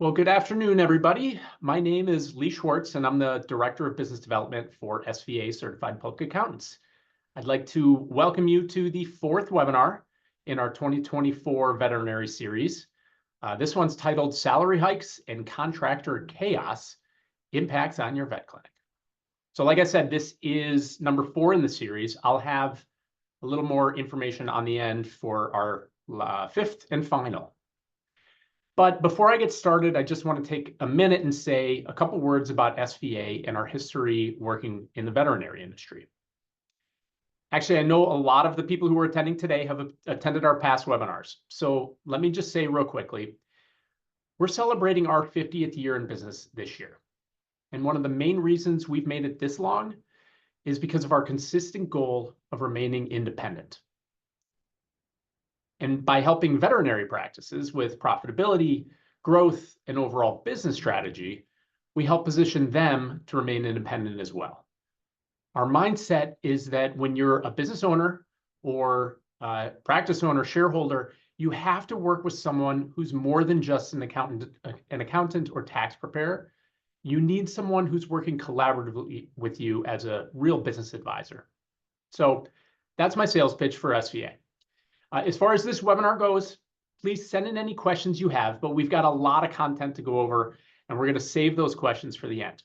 Well, good afternoon, everybody. My name is Lee Schwartz, and I'm the Director of Business Development for SVA Certified Public Accountants. I'd like to welcome you to the fourth webinar in our 2024 veterinary series. This one's titled Salary Hikes and Contractor Chaos Impacts on Your Vet Clinic. So like I said, this is number 4 in the series. I'll have a little more information on the end for our fifth and final. But before I get started, I just want to take a minute and say a couple words about SVA and our history working in the veterinary industry. Actually, I know a lot of the people who are attending today have attended our past webinars. So let me just say real quickly, we're celebrating our 50th year in business this year. And one of the main reasons we've made it this long is because of our consistent goal of remaining independent. And by helping veterinary practices with profitability, growth, and overall business strategy, we help position them to remain independent as well. Our mindset is that when you're a business owner or practice owner, shareholder, you have to work with someone who's more than just an accountant or tax preparer. You need someone who's working collaboratively with you as a real business advisor. So that's my sales pitch for SVA. As far as this webinar goes, please send in any questions you have, but we've got a lot of content to go over, and we're going to save those questions for the end.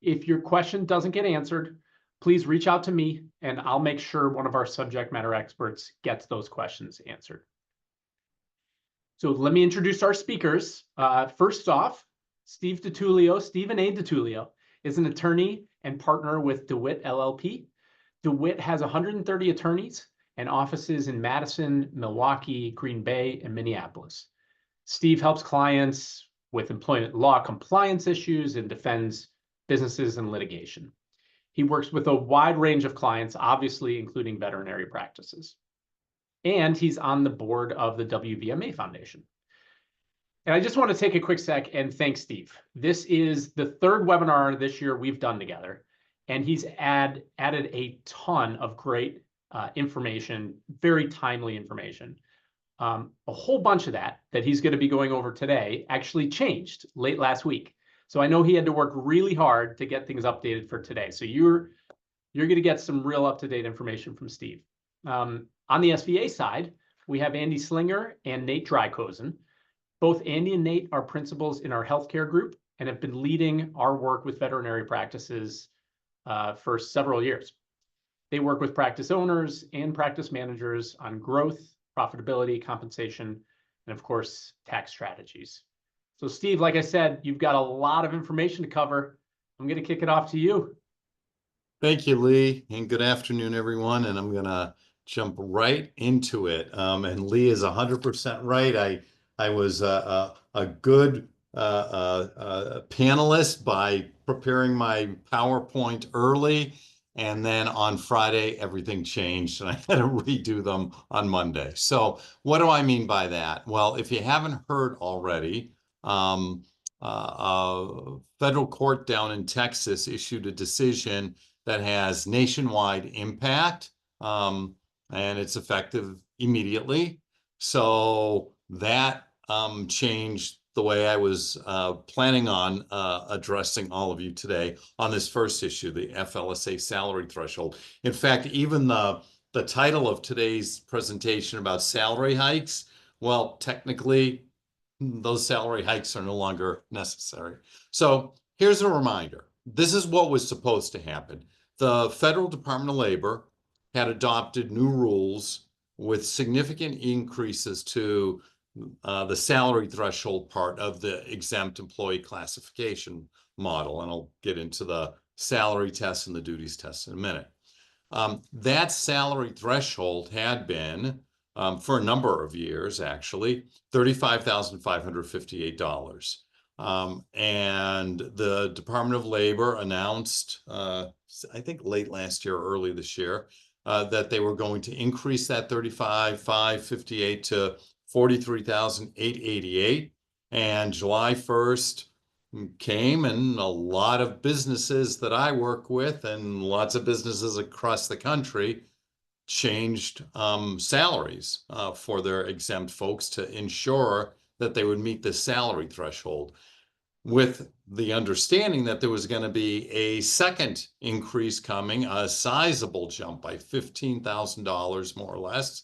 If your question doesn't get answered, please reach out to me, and I'll make sure one of our subject matter experts gets those questions answered. So let me introduce our speakers. First off, Stephen A. DiTullio is an attorney and partner with DeWitt LLP. DeWitt has 130 attorneys and offices in Madison, Milwaukee, Green Bay, and Minneapolis. Steve helps clients with employment law compliance issues and defends businesses in litigation. He works with a wide range of clients, obviously including veterinary practices. And he's on the board of the WVMA Foundation. And I just want to take a quick sec and thank Steve. This is the 3rd webinar this year we've done together, and he's added a ton of great information, very timely information. A whole bunch of that he's going to be going over today actually changed late last week. So I know he had to work really hard to get things updated for today. So you're going to get some real up-to-date information from Steve. On the SVA side, we have Andy Slinger and Nate Drykosen. Both Andy and Nate are principals in our healthcare group and have been leading our work with veterinary practices for several years. They work with practice owners and practice managers on growth, profitability, compensation, and of course, tax strategies. So Steve, like I said, you've got a lot of information to cover. I'm going to kick it off to you. Thank you, Lee, and good afternoon, everyone. And I'm going to jump right into it. And Lee is 100% right. I was a good panelist by preparing my PowerPoint early. And then on Friday, everything changed and I had to redo them on Monday. So what do I mean by that? Well, if you haven't heard already, a federal court down in Texas issued a decision that has nationwide impact, and it's effective immediately. So that changed the way I was planning on addressing all of you today on this first issue, the FLSA salary threshold. In fact, even the title of today's presentation about salary hikes, well, technically, those salary hikes are no longer necessary. So here's a reminder. This is what was supposed to happen. The Federal Department of Labor had adopted new rules with significant increases to the salary threshold part of the exempt employee classification model. And I'll get into the salary test and the duties test in a minute. That salary threshold had been, for a number of years, actually, $35,558. And the Department of Labor announced, I think late last year, or early this year, that they were going to increase that $35,558 to $43,888, and July 1st came, and a lot of businesses that I work with and lots of businesses across the country changed salaries for their exempt folks to ensure that they would meet the salary threshold, with the understanding that there was going to be a second increase coming, a sizable jump by $15,000 more or less,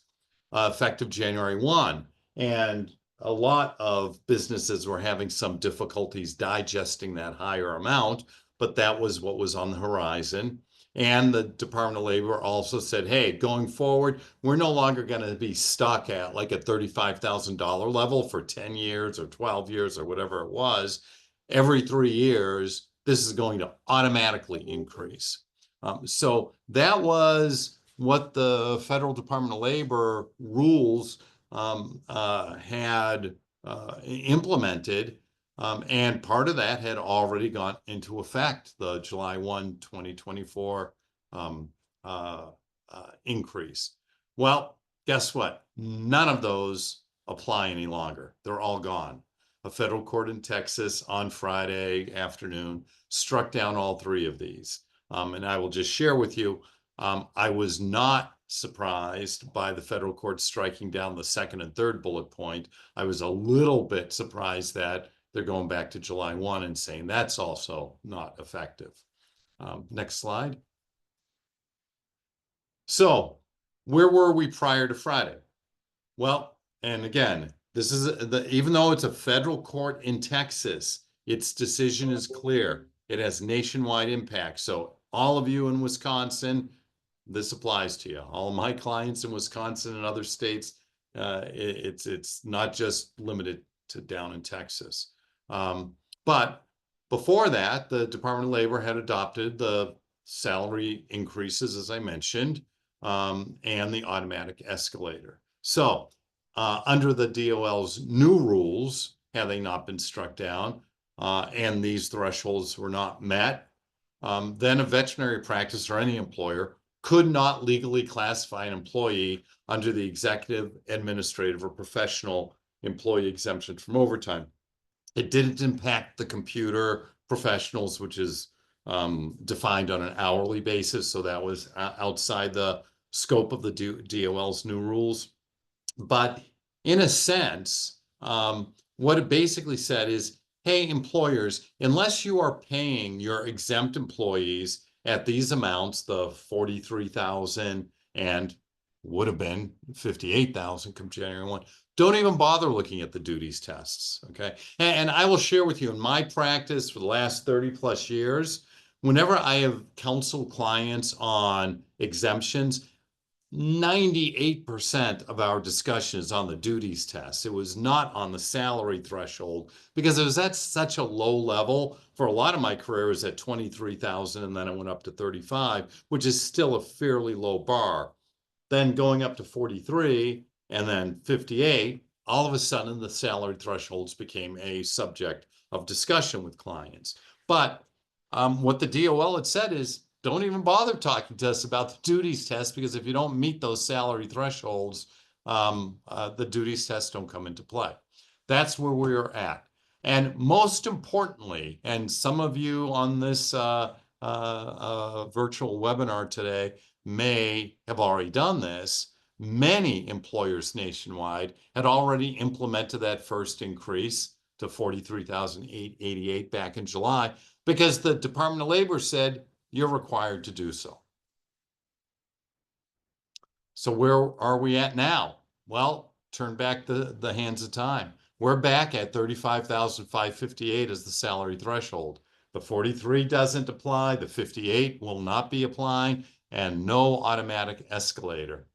effective January 1. And a lot of businesses were having some difficulties digesting that higher amount, but that was what was on the horizon. And the Department of Labor also said, hey, going forward, we're no longer going to be stuck at like a $35,000 level for 10 years or 12 years or whatever it was. Every 3 years, this is going to automatically increase. So that was what the Federal Department of Labor rules had implemented. And part of that had already gone into effect, the July 1, 2024 increase. Well, guess what? None of those apply any longer. They're all gone. A federal court in Texas on Friday afternoon struck down all 3 of these. And I will just share with you, I was not surprised by the federal court striking down the second and third bullet point. I was a little bit surprised that they're going back to July 1 and saying that's also not effective. Next slide. So where were we prior to Friday? Well, and again, this is even though it's a federal court in Texas, its decision is clear. It has nationwide impact. So all of you in Wisconsin, this applies to you. All of my clients in Wisconsin and other states, it's not just limited to down in Texas. But before that, the Department of Labor had adopted the salary increases, as I mentioned, and the automatic escalator. So under the DOL's new rules, had they not been struck down, and these thresholds were not met, then a veterinary practice or any employer could not legally classify an employee under the executive, administrative, or professional employee exemption from overtime. It didn't impact the computer professionals, which is defined on an hourly basis. So that was outside the scope of the DOL's new rules. But in a sense, what it basically said is, hey, employers, unless you are paying your exempt employees at these amounts, the $43,000 and would have been $58,000 come January 1, don't even bother looking at the duties tests, okay? And I will share with you, in my practice for the last 30 plus years, whenever I have counseled clients on exemptions, 98% of our discussion is on the duties test. It was not on the salary threshold because it was at such a low level. For a lot of my career, it was at 23,000 and then it went up to 35, which is still a fairly low bar. Then going up to 43 and then 58, all of a sudden the salary thresholds became a subject of discussion with clients. But what the DOL had said is, don't even bother talking to us about the duties test, because if you don't meet those salary thresholds, the duties tests don't come into play. That's where we're at. And most importantly, and some of you on this virtual webinar today may have already done this, many employers nationwide had already implemented that first increase to $43,888 back in July, because the Department of Labor said, you're required to do so. So where are we at now? Well, turn back the hands of time. We're back at $35,558 as the salary threshold. The 43 doesn't apply, the 58 will not be applying, and no automatic escalator.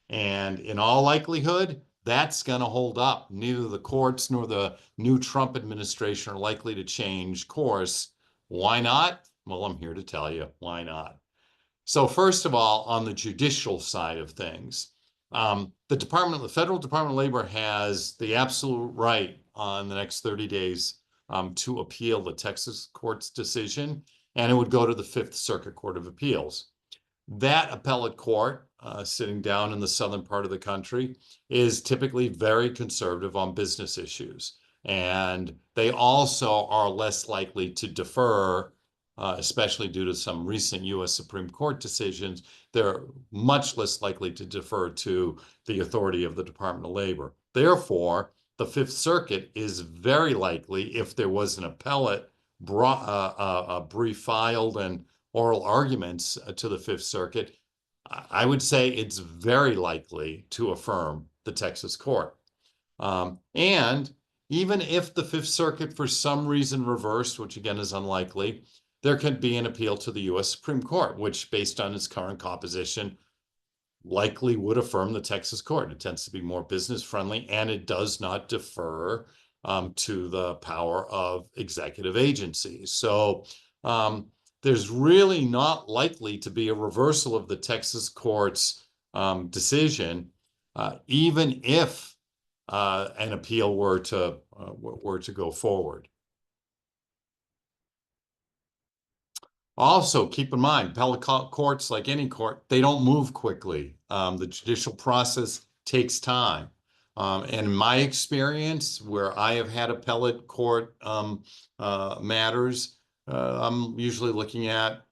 And in all likelihood, that's going to hold up. Neither the courts nor the new Trump administration are likely to change course. Why not? Well, I'm here to tell you why not. So first of all, on the judicial side of things, the Federal Department of Labor has the absolute right on the next 30 days to appeal the Texas court's decision, and it would go to the Fifth Circuit Court of Appeals. That appellate court, sitting down in the southern part of the country, is typically very conservative on business issues. And they also are less likely to defer, especially due to some recent U.S. Supreme Court decisions. They're much less likely to defer to the authority of the Department of Labor. Therefore, the Fifth Circuit is very likely, if there was an appellate brief filed and oral arguments to the Fifth Circuit, I would say it's very likely to affirm the Texas court. And even if the Fifth Circuit for some reason reversed, which again is unlikely, there could be an appeal to the U.S. Supreme Court, which based on its current composition, likely would affirm the Texas court. It tends to be more business friendly, and it does not defer to the power of executive agencies. So there's really not likely to be a reversal of the Texas court's decision, even if an appeal were to go forward. Also, keep in mind, appellate courts, like any court, they don't move quickly. The judicial process takes time. And in my experience, where I have had appellate court matters, I'm usually looking at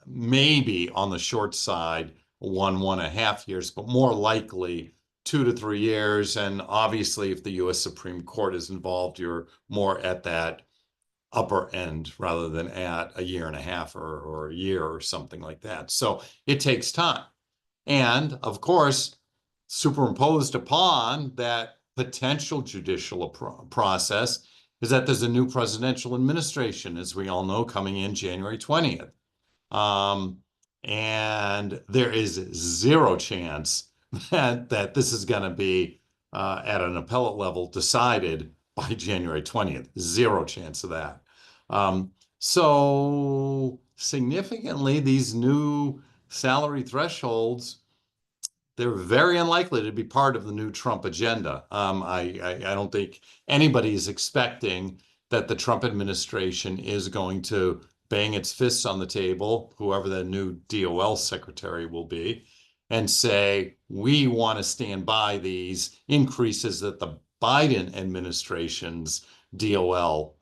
maybe on the short side, 1.5 years, but more likely 2 to 3 years. And obviously, if the U.S. Supreme Court is involved, you're more at that upper end rather than at 1.5 years or a year or something like that. So it takes time. And of course, superimposed upon that potential judicial process is that there's a new presidential administration, as we all know, coming in January 20th. And there is zero chance that this is going to be at an appellate level decided by January 20th. Zero chance of that. So significantly, these new salary thresholds, they're very unlikely to be part of the new Trump agenda. I don't think anybody is expecting that the Trump administration is going to bang its fists on the table, whoever the new DOL secretary will be, and say, we want to stand by these increases that the Biden administration's DOL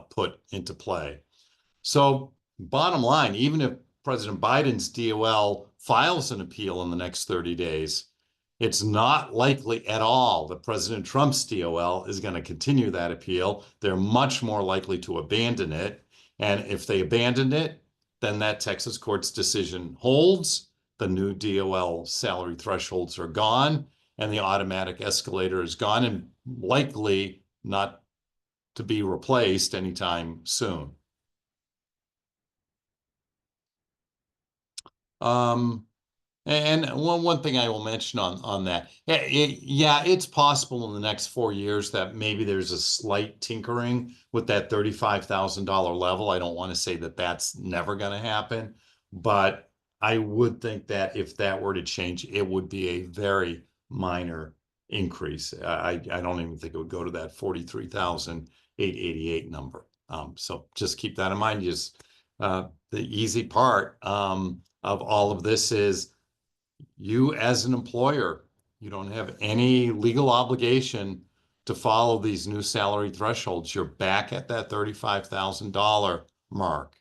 put into play. So bottom line, even if President Biden's DOL files an appeal in the next 30 days, it's not likely at all that President Trump's DOL is going to continue that appeal. They're much more likely to abandon it. And if they abandon it, then that Texas court's decision holds. The new DOL salary thresholds are gone, and the automatic escalator is gone and likely not to be replaced anytime soon. And one thing I will mention on that, yeah, it's possible in the next 4 years that maybe there's a slight tinkering with that $35,000 level. I don't want to say that that's never going to happen, but I would think that if that were to change, it would be a very minor increase. I don't even think it would go to that 43,888 number. So just keep that in mind. Just the easy part of all of this is, you as an employer, you don't have any legal obligation to follow these new salary thresholds. You're back at that $35,000 mark.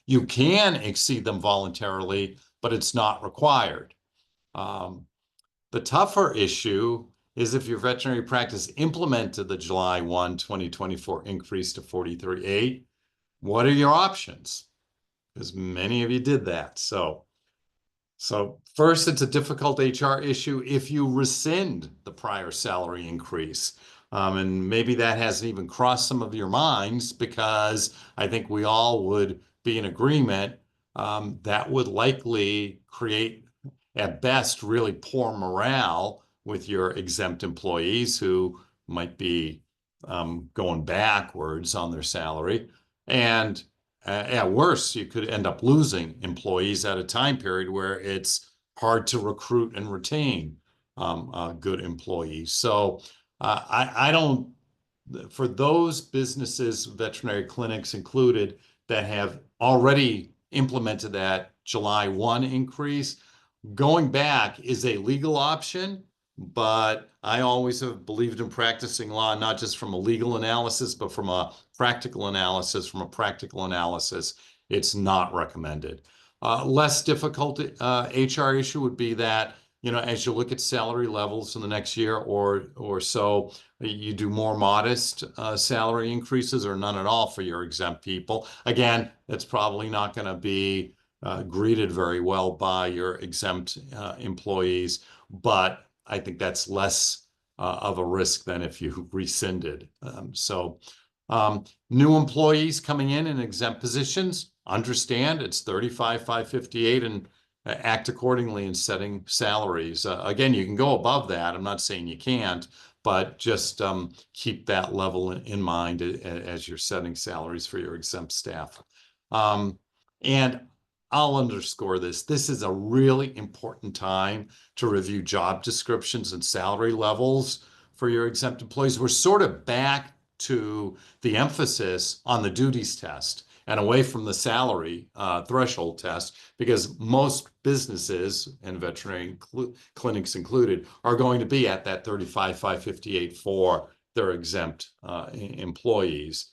You can exceed them voluntarily, but it's not required. The tougher issue is if your veterinary practice implemented the July 1, 2024 increase to 43.8, what are your options? Because many of you did that. So first, it's a difficult HR issue if you rescind the prior salary increase. And maybe that hasn't even crossed some of your minds, because I think we all would be in agreement that would likely create, at best, really poor morale with your exempt employees who might be going backwards on their salary. And at worst, you could end up losing employees at a time period where it's hard to recruit and retain good employees. So I don't, for those businesses, veterinary clinics included, that have already implemented that July 1 increase, going back is a legal option, but I always have believed in practicing law, not just from a legal analysis, but from a practical analysis. From a practical analysis, it's not recommended. Less difficult HR issue would be that, as you look at salary levels in the next year or so, you do more modest salary increases or none at all for your exempt people. Again, that's probably not going to be greeted very well by your exempt employees, but I think that's less of a risk than if you rescinded. New employees coming in exempt positions, understand it's 35,558 and act accordingly in setting salaries. Again, you can go above that. I'm not saying you can't, but just keep that level in mind as you're setting salaries for your exempt staff. And I'll underscore this. This is a really important time to review job descriptions and salary levels for your exempt employees. We're sort of back to the emphasis on the duties test and away from the salary threshold test, because most businesses, and veterinary clinics included, are going to be at that 35,558 for their exempt employees.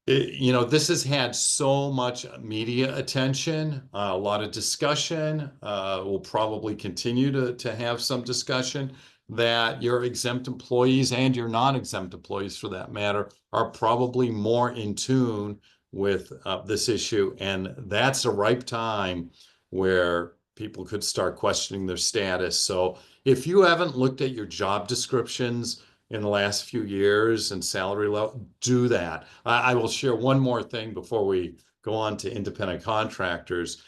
This has had so much media attention, a lot of discussion. We'll probably continue to have some discussion that your exempt employees and your non-exempt employees, for that matter, are probably more in tune with this issue. And that's a ripe time where people could start questioning their status. So if you haven't looked at your job descriptions in the last few years and salary level, do that. I will share one more thing before we go on to independent contractors.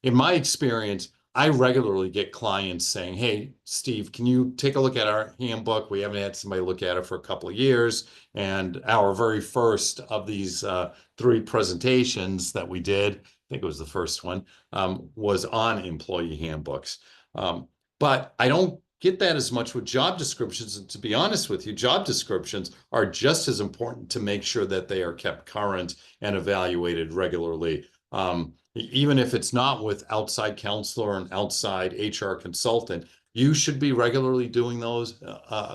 In my experience, I regularly get clients saying, hey, Steve, can you take a look at our handbook? We haven't had somebody look at it for a couple of years. And our very first of these 3 presentations that we did, I think it was the first one, was on employee handbooks. But I don't get that as much with job descriptions. And to be honest with you, job descriptions are just as important to make sure that they are kept current and evaluated regularly. Even if it's not with outside counsel or an outside HR consultant, you should be regularly doing those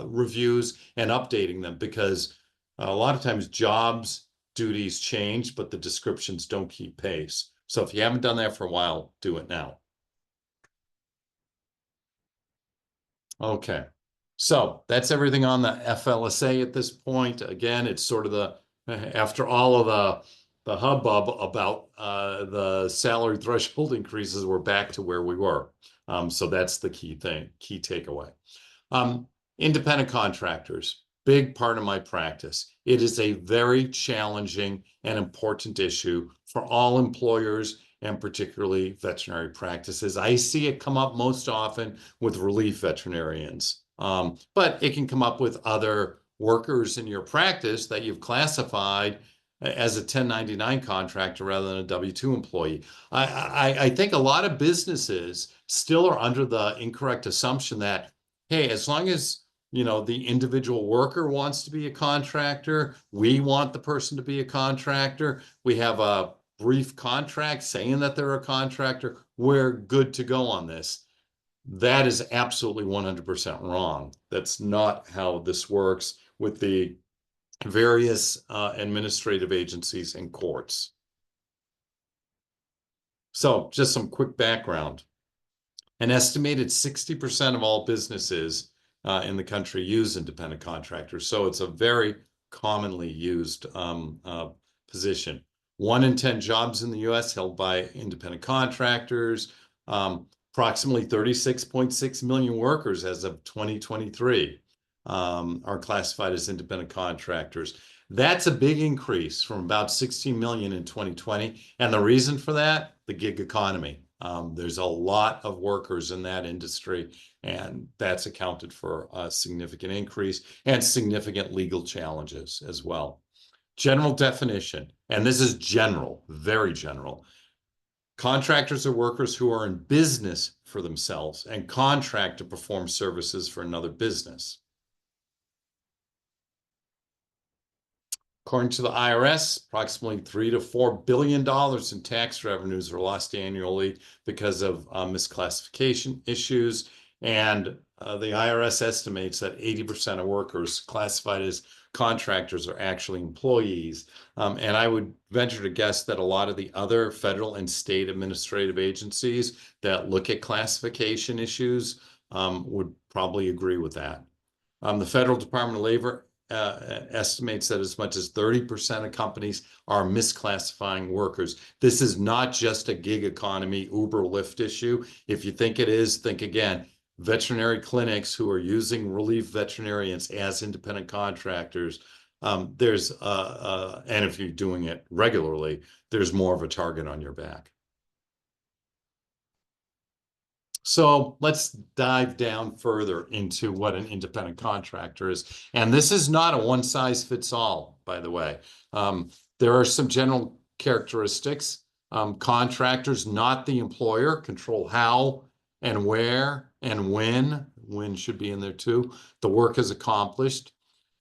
reviews and updating them, because a lot of times jobs duties change, but the descriptions don't keep pace. So if you haven't done that for a while, do it now. Okay, so that's everything on the FLSA at this point. Again, it's sort of after all of the hubbub about the salary threshold increases, we're back to where we were. So that's the key takeaway. Independent contractors, big part of my practice. It is a very challenging and important issue for all employers, and particularly veterinary practices. I see it come up most often with relief veterinarians, but it can come up with other workers in your practice that you've classified as a 1099 contractor rather than a W-2 employee. I think a lot of businesses still are under the incorrect assumption that, hey, as long as the individual worker wants to be a contractor, we want the person to be a contractor, we have a brief contract saying that they're a contractor, we're good to go on this. That is absolutely 100% wrong. That's not how this works with the various administrative agencies and courts. So just some quick background. An estimated 60% of all businesses in the country use independent contractors. So it's a very commonly used position. 1 in 10 jobs in the US held by independent contractors. Approximately 36.6 million workers as of 2023 are classified as independent contractors. That's a big increase from about 16 million in 2020. And the reason for that, the gig economy. There's a lot of workers in that industry, and that's accounted for a significant increase and significant legal challenges as well. General definition, and this is general, very general. Contractors are workers who are in business for themselves and contract to perform services for another business. According to the IRS, approximately $3 to $4 billion in tax revenues are lost annually because of misclassification issues. And the IRS estimates that 80% of workers classified as contractors are actually employees. And I would venture to guess that a lot of the other federal and state administrative agencies that look at classification issues would probably agree with that. The Federal Department of Labor estimates that as much as 30% of companies are misclassifying workers. This is not just a gig economy Uber Lyft issue. If you think it is, think again. Veterinary clinics who are using relief veterinarians as independent contractors, and if you're doing it regularly, there's more of a target on your back. So let's dive down further into what an independent contractor is. And this is not a one size fits all, by the way. There are some general characteristics. Contractors, not the employer, control how and where and when should be in there too, the work is accomplished.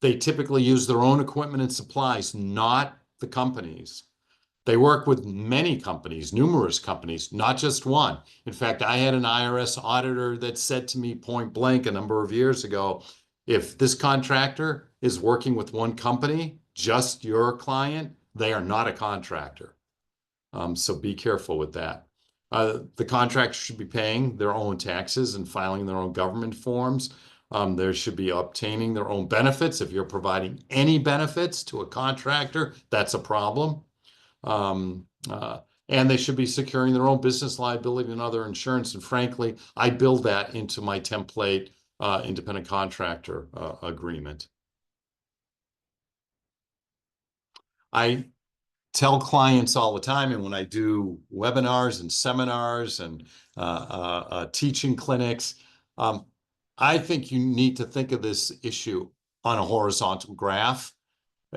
They typically use their own equipment and supplies, not the company's. They work with many companies, numerous companies, not just one. In fact, I had an IRS auditor that said to me point blank a number of years ago, if this contractor is working with one company, just your client, they are not a contractor. So be careful with that. The contractor should be paying their own taxes and filing their own government forms. There should be obtaining their own benefits. If you're providing any benefits to a contractor, that's a problem. And they should be securing their own business liability and other insurance. And frankly, I build that into my template independent contractor agreement. I tell clients all the time, and when I do webinars and seminars and teaching clinics, I think you need to think of this issue on a horizontal graph.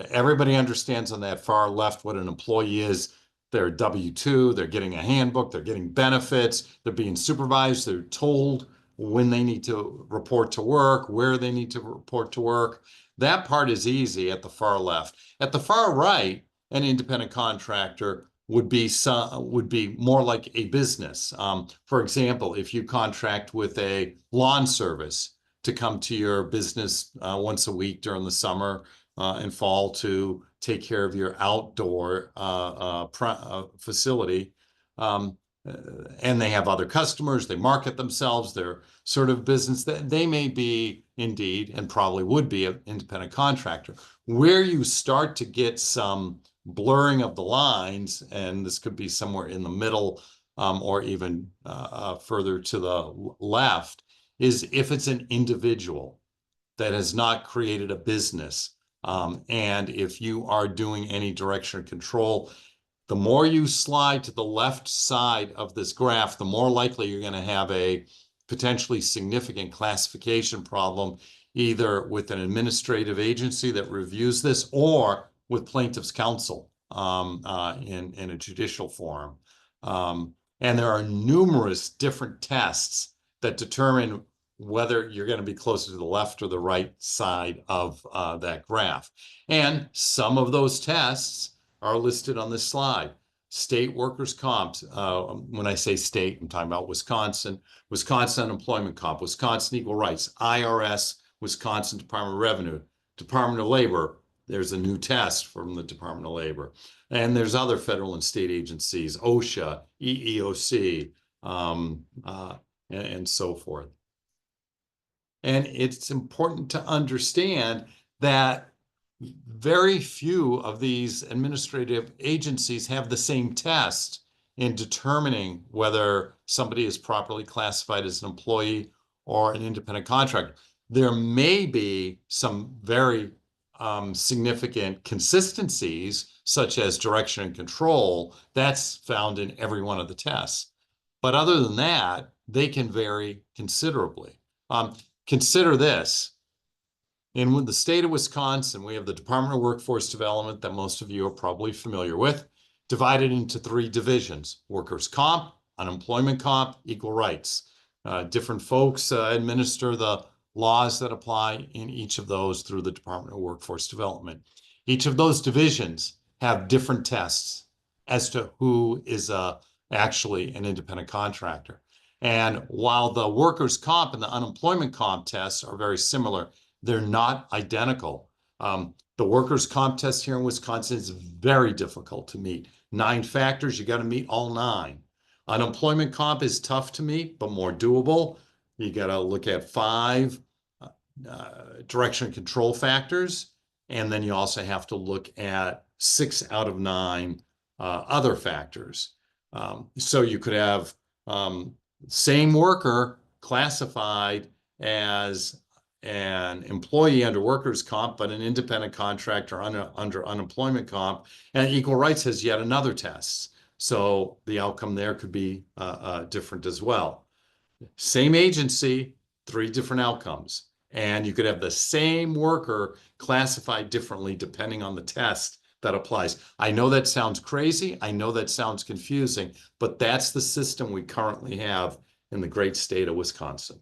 Everybody understands on that far left what an employee is. They're W-2, they're getting a handbook, they're getting benefits, they're being supervised, they're told when they need to report to work, where they need to report to work. That part is easy at the far left. At the far right, an independent contractor would be more like a business. For example, if you contract with a lawn service to come to your business once a week during the summer and fall to take care of your outdoor facility. And they have other customers, they market themselves, they're sort of business that they may be indeed, and probably would be an independent contractor. Where you start to get some blurring of the lines, and this could be somewhere in the middle or even further to the left, is if it's an individual that has not created a business. And if you are doing any direction control, the more you slide to the left side of this graph, the more likely you're going to have a potentially significant classification problem, either with an administrative agency that reviews this or with plaintiff's counsel in a judicial forum. And there are numerous different tests that determine whether you're going to be closer to the left or the right side of that graph. And some of those tests are listed on this slide. State workers' comp, when I say state, I'm talking about Wisconsin unemployment comp, Wisconsin equal rights, IRS, Wisconsin Department of Revenue, Department of Labor. There's a new test from the Department of Labor. And there's other federal and state agencies, OSHA, EEOC, and so forth. And it's important to understand that very few of these administrative agencies have the same test in determining whether somebody is properly classified as an employee or an independent contractor. There may be some very significant consistencies, such as direction and control. That's found in every one of the tests. But other than that, they can vary considerably. Consider this. In the state of Wisconsin, we have the Department of Workforce Development that most of you are probably familiar with, divided into 3 divisions: workers' comp, unemployment comp, equal rights. Different folks administer the laws that apply in each of those through the Department of Workforce Development. Each of those divisions have different tests as to who is actually an independent contractor. And while the workers' comp and the unemployment comp tests are very similar, they're not identical. The workers' comp test here in Wisconsin is very difficult to meet. 9 factors, you got to meet all 9. Unemployment comp is tough to meet, but more doable. You got to look at 5 direction and control factors. And then you also have to look at 6 out of 9 other factors. So you could have same worker classified as an employee under workers' comp, but an independent contractor under unemployment comp, and equal rights has yet another test. So the outcome there could be different as well. Same agency, 3 different outcomes. And you could have the same worker classified differently depending on the test that applies. I know that sounds crazy. I know that sounds confusing, but that's the system we currently have in the great state of Wisconsin.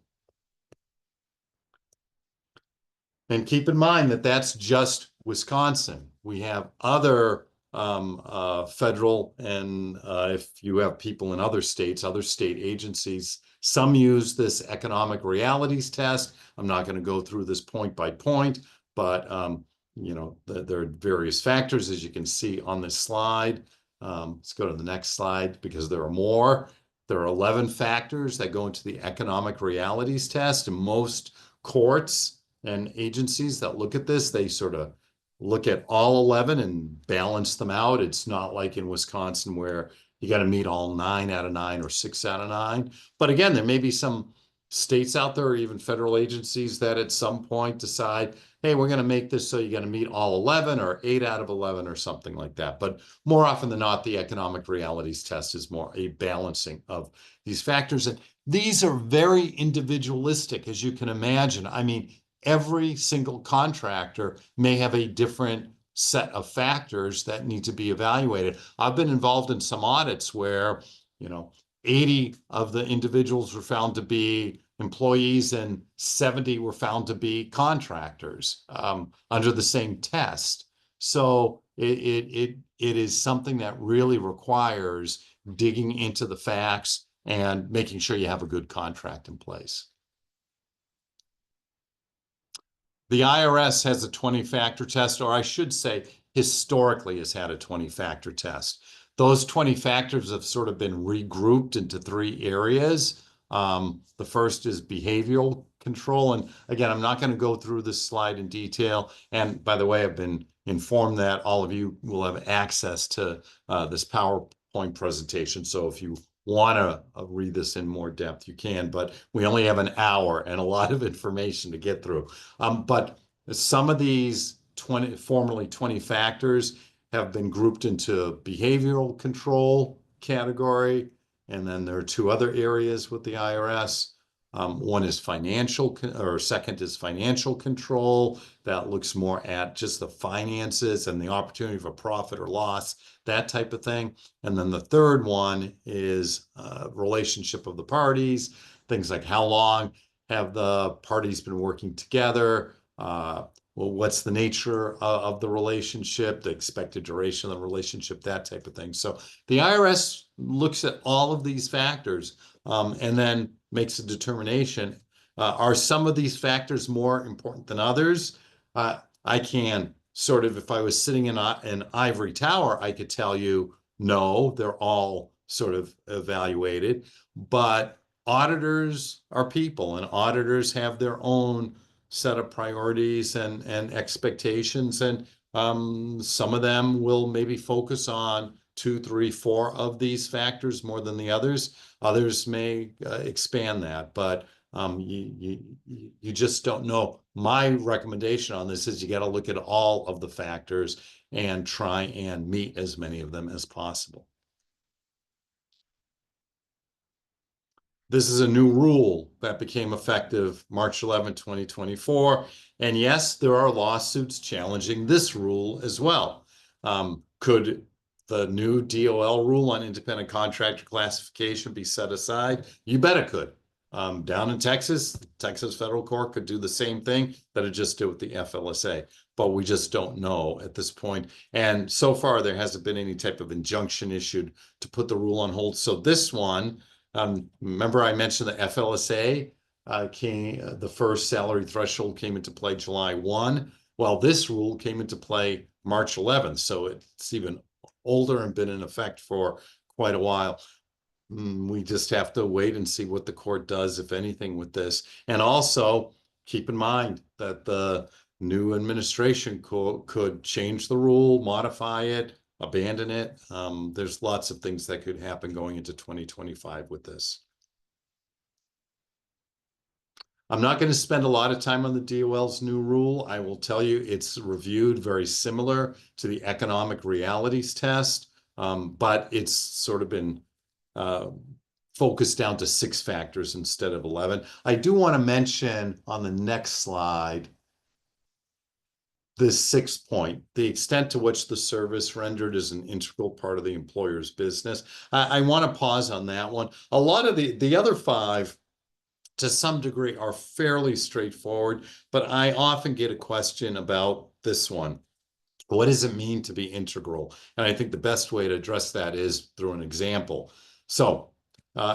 And keep in mind that that's just Wisconsin. We have other federal, and if you have people in other states, other state agencies, some use this economic realities test. I'm not going to go through this point by point, but you know, there are various factors, as you can see on this slide. Let's go to the next slide because there are more. There are 11 factors that go into the economic realities test, and most courts and agencies that look at this, they sort of look at all 11 and balance them out. It's not like in Wisconsin where you got to meet all 9 out of 9 or 6 out of 9. But again, there may be some states out there or even federal agencies that at some point decide, hey, we're going to make this so you got to meet all 11 or 8 out of 11 or something like that. But more often than not, the economic realities test is more a balancing of these factors. And these are very individualistic, as you can imagine. I mean, every single contractor may have a different set of factors that need to be evaluated. I've been involved in some audits where, you know, 80 of the individuals were found to be employees and 70 were found to be contractors under the same test. So it is something that really requires digging into the facts and making sure you have a good contract in place. The IRS has a 20-factor test, or I should say historically has had a 20-factor test. Those 20 factors have sort of been regrouped into 3 areas. The first is behavioral control. And again, I'm not going to go through this slide in detail. And by the way, I've been informed that all of you will have access to this PowerPoint presentation. So if you want to read this in more depth, you can, but we only have an hour and a lot of information to get through. But some of these formerly 20 factors have been grouped into behavioral control category. And then there are 2 other areas with the IRS. One is financial, or second is financial control. That looks more at just the finances and the opportunity for profit or loss, that type of thing. And then the third one is relationship of the parties, things like how long have the parties been working together? Well, what's the nature of the relationship, the expected duration of the relationship, that type of thing. So the IRS looks at all of these factors and then makes a determination. Are some of these factors more important than others? I can sort of, if I was sitting in an ivory tower, I could tell you, no, they're all sort of evaluated. But auditors are people, and auditors have their own set of priorities and expectations. And some of them will maybe focus on 2, 3, 4 of these factors more than the others. Others may expand that, but you just don't know. My recommendation on this is you got to look at all of the factors and try and meet as many of them as possible. This is a new rule that became effective March 11, 2024. And yes, there are lawsuits challenging this rule as well. Could the new DOL rule on independent contractor classification be set aside? You bet it could. Down in Texas, Texas federal court could do the same thing that it just did with the FLSA, but we just don't know at this point. And so far, there hasn't been any type of injunction issued to put the rule on hold. So this one, Remember I mentioned the FLSA the first salary threshold came into play July 1. Well, this rule came into play March 11th, so it's even older and been in effect for quite a while. We just have to wait and see what the court does, if anything, with this. And also keep in mind that the new administration could change the rule, modify it, abandon it. There's lots of things that could happen going into 2025 with this. I'm not going to spend a lot of time on the DOL's new rule. I will tell you it's reviewed very similar to the economic realities test, but it's sort of been focused down to 6 factors instead of 11. I do want to mention on the next slide this 6th point, the extent to which the service rendered is an integral part of the employer's business. I want to pause on that one. A lot of the other 5 to some degree are fairly straightforward, but I often get a question about this one. What does it mean to be integral? And I think the best way to address that is through an example. So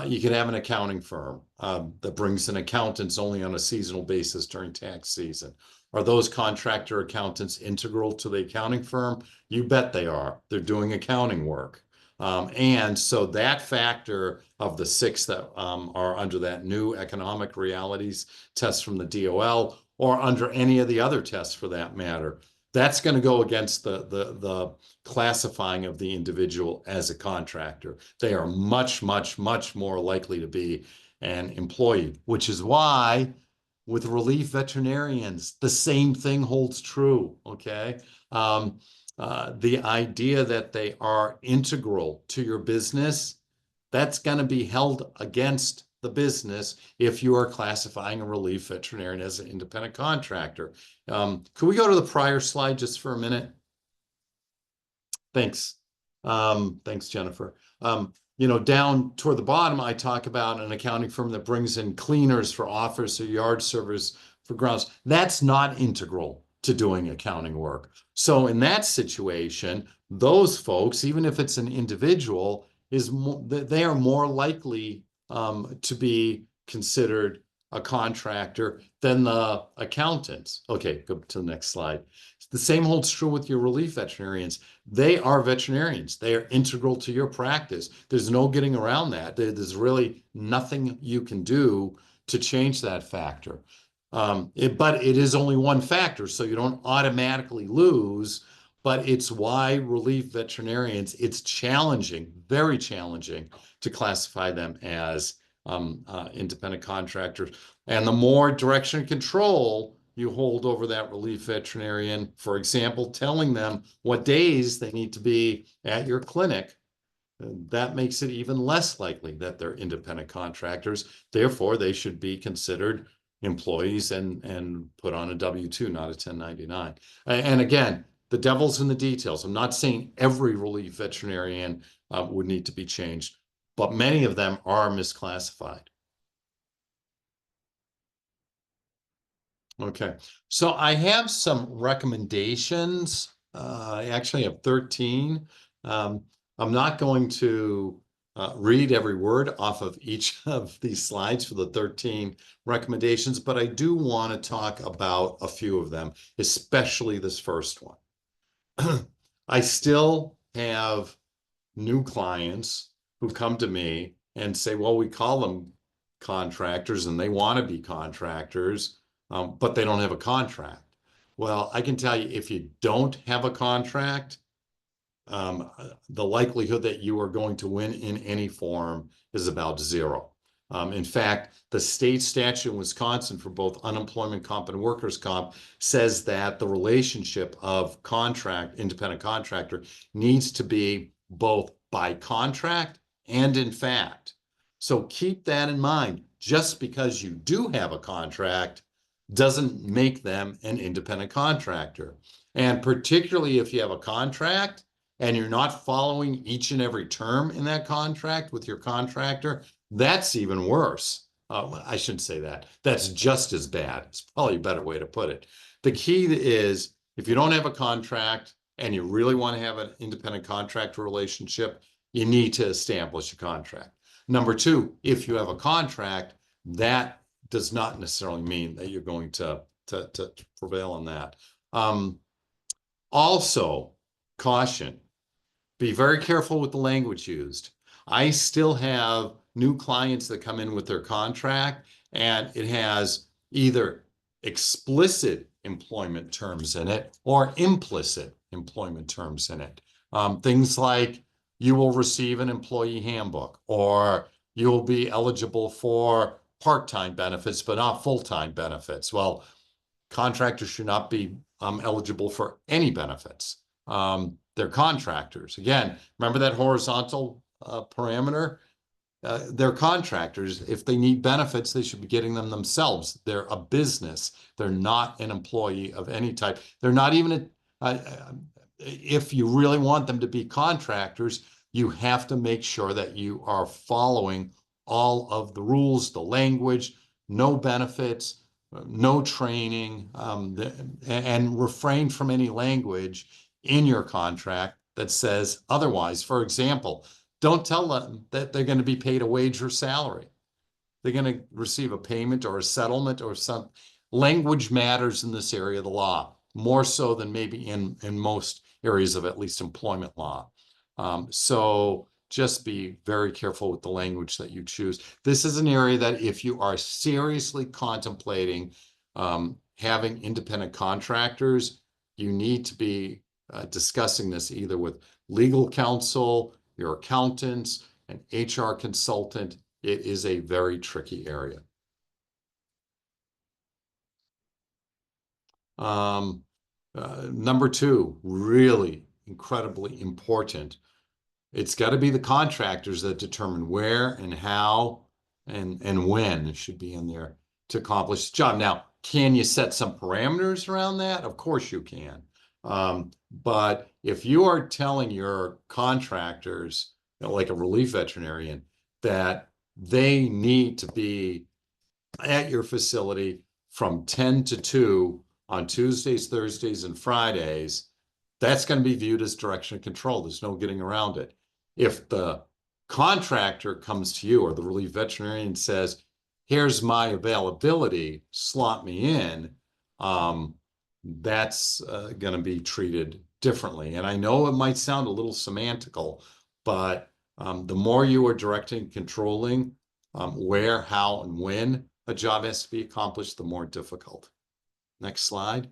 you can have an accounting firm that brings in accountants only on a seasonal basis during tax season. Are those contractor accountants integral to the accounting firm? You bet they are. They're doing accounting work. And so that factor of the 6 that are under that new economic realities test from the DOL, or under any of the other tests for that matter, that's going to go against the classifying of the individual as a contractor. They are much, much, much more likely to be an employee, which is why with relief veterinarians, the same thing holds true, okay? The idea that they are integral to your business, that's going to be held against the business if you are classifying a relief veterinarian as an independent contractor. Could we go to the prior slide just for a minute? Thanks. Thanks, Jennifer. You know, down toward the bottom, I talk about an accounting firm that brings in cleaners for office or yard servers for grounds. That's not integral to doing accounting work. So in that situation, those folks, even if it's an individual, they are more likely to be considered a contractor than the accountants. Okay, go to the next slide. The same holds true with your relief veterinarians. They are veterinarians. They are integral to your practice. There's no getting around that. There's really nothing you can do to change that factor. But it is only one factor, so you don't automatically lose. But it's why relief veterinarians, it's challenging, very challenging to classify them as independent contractors. And the more direction and control you hold over that relief veterinarian, for example, telling them what days they need to be at your clinic, that makes it even less likely that they're independent contractors. Therefore, they should be considered employees and put on a W-2, not a 1099. And again, the devil's in the details. I'm not saying every relief veterinarian would need to be changed, but many of them are misclassified. Okay, so I have some recommendations. I actually have 13. I'm not going to read every word off of each of these slides for the 13 recommendations, but I do want to talk about a few of them, especially this first one. I still have new clients who come to me and say, well, we call them contractors and they want to be contractors, but they don't have a contract. Well, I can tell you, if you don't have a contract, the likelihood that you are going to win in any form is about 0. In fact, the state statute in Wisconsin for both unemployment comp and workers' comp says that the relationship of independent contractor needs to be both by contract and in fact. So keep that in mind. Just because you do have a contract doesn't make them an independent contractor. And particularly if you have a contract and you're not following each and every term in that contract with your contractor, that's even worse. I shouldn't say that. That's just as bad. It's probably a better way to put it. The key is, if you don't have a contract and you really want to have an independent contractor relationship, you need to establish a contract. Number two, if you have a contract, that does not necessarily mean that you're going to prevail on that. Also, caution, be very careful with the language used. I still have new clients that come in with their contract, and it has either explicit employment terms in it or implicit employment terms in it. Things like you will receive an employee handbook, or you will be eligible for part-time benefits, but not full-time benefits. Well, contractors should not be eligible for any benefits. They're contractors. Again, remember that horizontal parameter? They're contractors. If they need benefits, they should be getting them themselves. They're a business. They're not an employee of any type. They're not even if you really want them to be contractors, you have to make sure that you are following all of the rules, the language, no benefits, no training, and refrain from any language in your contract that says otherwise. For example, don't tell them that they're going to be paid a wage or salary. They're going to receive a payment or a settlement or some. Language matters in this area of the law, more so than maybe in most areas of at least employment law. So just be very careful with the language that you choose. This is an area that if you are seriously contemplating having independent contractors, you need to be discussing this either with legal counsel, your accountants, an HR consultant. It is a very tricky area. Number two, really incredibly important. It's got to be the contractors that determine where and how and when it should be in there to accomplish the job. Now, can you set some parameters around that? Of course you can. But if you are telling your contractors, like a relief veterinarian, that they need to be at your facility from 10 to 2 on Tuesdays, Thursdays, and Fridays, that's going to be viewed as direction of control. There's no getting around it. If the contractor comes to you or the relief veterinarian says, here's my availability, slot me in, that's going to be treated differently. And I know it might sound a little semantical, but the more you are directing and controlling where, how, and when a job has to be accomplished, the more difficult. Next slide.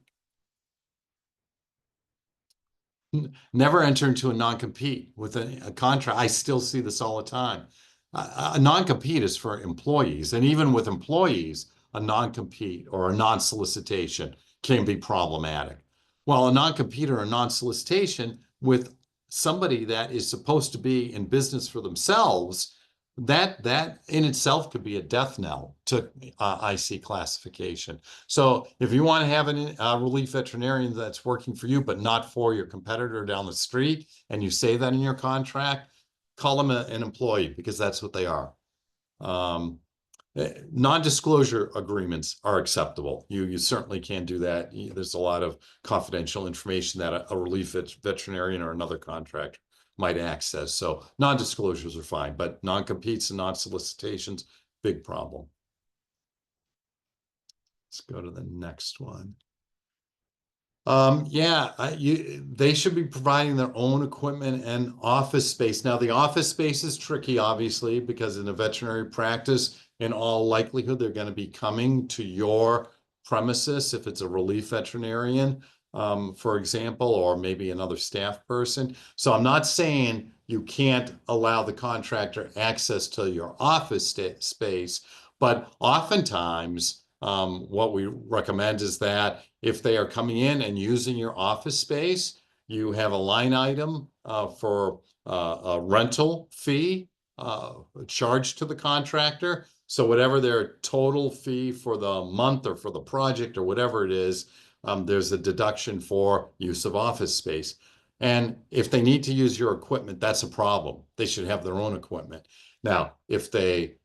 Never enter into a non-compete with a contract. I still see this all the time. A non-compete is for employees, and even with employees, a non-compete or a non-solicitation can be problematic. Well, a non-compete or a non-solicitation with somebody that is supposed to be in business for themselves, that in itself could be a death knell to IC classification. So if you want to have a relief veterinarian that's working for you, but not for your competitor down the street, and you say that in your contract, call them an employee, because that's what they are. Non-disclosure agreements are acceptable. You certainly can do that. There's a lot of confidential information that a relief veterinarian or another contractor might access. So non-disclosures are fine, but non-competes and non-solicitations, big problem. Let's go to the next one. They should be providing their own equipment and office space. Now, the office space is tricky, obviously, because in a veterinary practice, in all likelihood, they're going to be coming to your premises if it's a relief veterinarian, for example, or maybe another staff person. So I'm not saying you can't allow the contractor access to your office space, but oftentimes what we recommend is that if they are coming in and using your office space, you have a line item for a rental fee charged to the contractor. So whatever their total fee for the month or for the project or whatever it is, there's a deduction for use of office space. And if they need to use your equipment, that's a problem. They should have their own equipment. Now, if they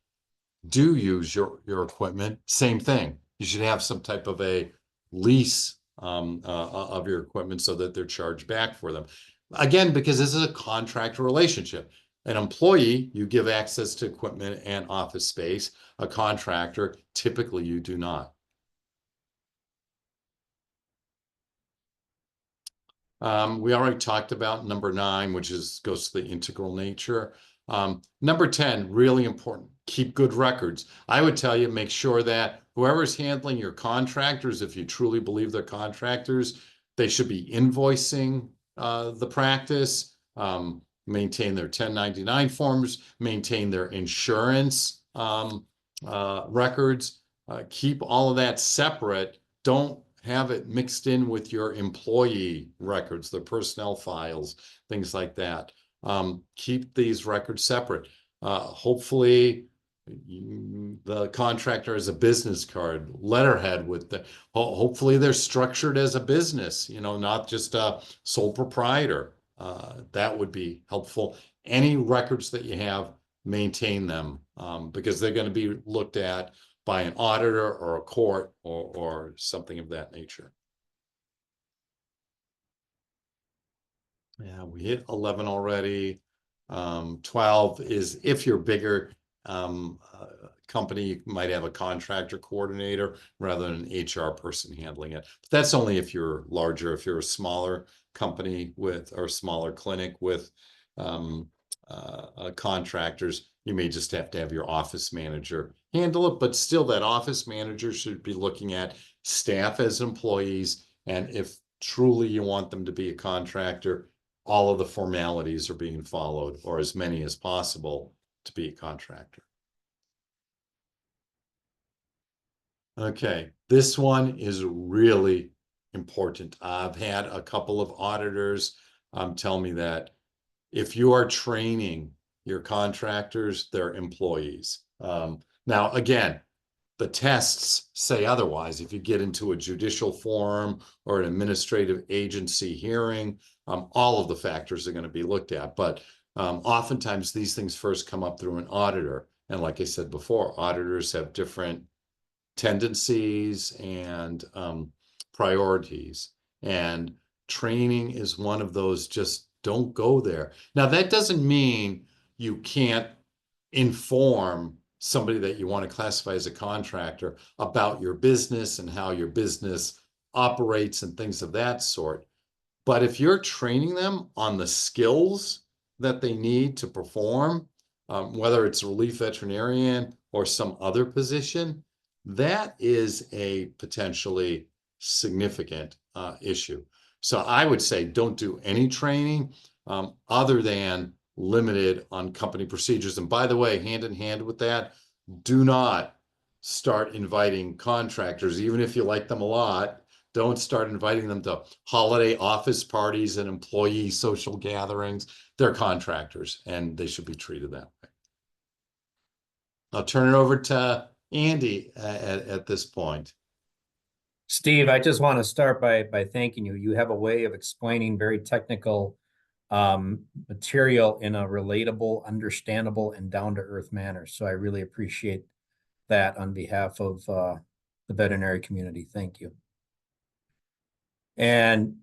do use your equipment, same thing. You should have some type of a lease of your equipment so that they're charged back for them. Again, because this is a contract relationship. An employee, you give access to equipment and office space. A contractor, typically you do not. We already talked about number 9, which goes to the integral nature. Number 10, really important, keep good records. I would tell you, make sure that whoever's handling your contractors, if you truly believe they're contractors, they should be invoicing the practice, maintain their 1099 forms, maintain their insurance records, keep all of that separate. Don't have it mixed in with your employee records, their personnel files, things like that. Keep these records separate. Hopefully, the contractor has a business card, letterhead with the, hopefully they're structured as a business, not just a sole proprietor. That would be helpful. Any records that you have, maintain them, because they're going to be looked at by an auditor or a court or something of that nature. Yeah, we hit 11 already. 12 is if you're bigger company, you might have a contractor coordinator rather than an HR person handling it. But that's only if you're larger. If you're a smaller company or smaller clinic with contractors, you may just have to have your office manager handle it, but still that office manager should be looking at staff as employees, and if truly you want them to be a contractor, all of the formalities are being followed, or as many as possible, to be a contractor. Okay, this one is really important. I've had a couple of auditors tell me that if you are training your contractors, they're employees. Now, again, the tests say otherwise. If you get into a judicial forum or an administrative agency hearing, all of the factors are going to be looked at. But oftentimes these things first come up through an auditor. And like I said before, auditors have different tendencies and priorities. And training is one of those. Just don't go there. Now, that doesn't mean you can't inform somebody that you want to classify as a contractor about your business and how your business operates and things of that sort. But if you're training them on the skills that they need to perform, whether it's relief veterinarian or some other position, that is a potentially significant issue. So I would say don't do any training other than limited on company procedures. And by the way, hand in hand with that, do not start inviting contractors, even if you like them a lot. Don't start inviting them to holiday office parties and employee social gatherings. They're contractors and they should be treated that way. I'll turn it over to Andy at this point. Steve, I just want to start by thanking you. You have a way of explaining very technical material in a relatable, understandable, and down-to-earth manner. So I really appreciate that on behalf of the veterinary community. Thank you. And,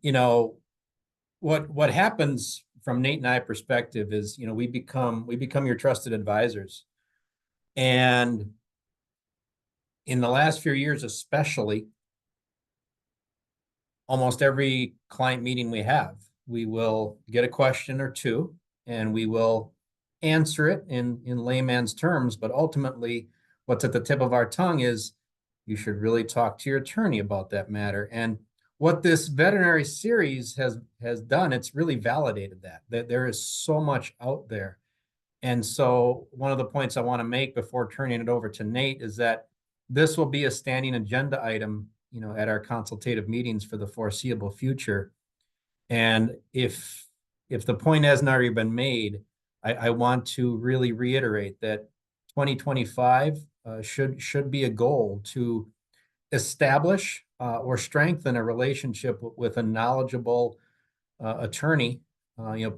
what happens from Nate and I perspective is, we become your trusted advisors. And in the last few years, especially, almost every client meeting we have, we will get a question or two and we will answer it in layman's terms. But ultimately, what's at the tip of our tongue is you should really talk to your attorney about that matter. And what this veterinary series has done, it's really validated that there is so much out there. And so one of the points I want to make before turning it over to Nate is that this will be a standing agenda item, at our consultative meetings for the foreseeable future. And if the point hasn't already been made, I want to really reiterate that 2025 should be a goal to establish or strengthen a relationship with a knowledgeable attorney.